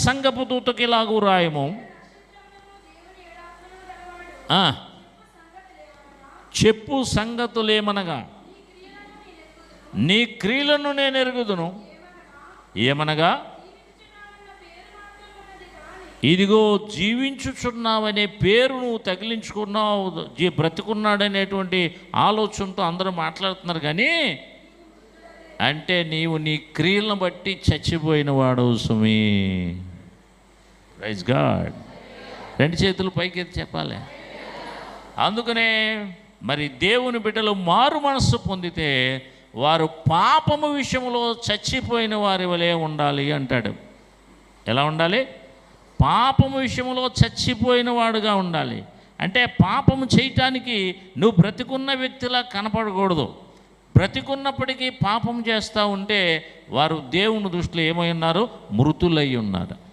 సంఘపు దూతకి ఇలాగూ రాయము. చెప్పు సంగతులేమనగా నీ క్రియలను నేను ఎరుగుదును. ఏమనగా ఇదిగో జీవించుచున్నావనే పేరు నువ్వు తగిలించుకున్నావు, బ్రతికున్నాడనేటువంటి ఆలోచనతో అందరూ మాట్లాడుతున్నారు. కానీ అంటే నీవు నీ క్రియలను బట్టి చచ్చిపోయిన వాడు సుమి. Praise God. రెండు చేతులు పైకెత్తి చెప్పాలి. అందుకనే మరి దేవుని బిడ్డలు మారు మనస్సు పొందితే వారు పాపము విషయంలో చచ్చిపోయిన వారి వలె ఉండాలి అంటాడు. ఎలా ఉండాలి? పాపము విషయంలో చచ్చిపోయిన వాడుగా ఉండాలి. అంటే పాపము చేయటానికి నువ్వు బ్రతికున్న వ్యక్తిలా కనపడకూడదు. బ్రతికున్నప్పటికీ పాపం చేస్తూ ఉంటే వారు దేవుని దృష్టిలో ఏమై ఉన్నారు? మృతులై ఉన్నారు.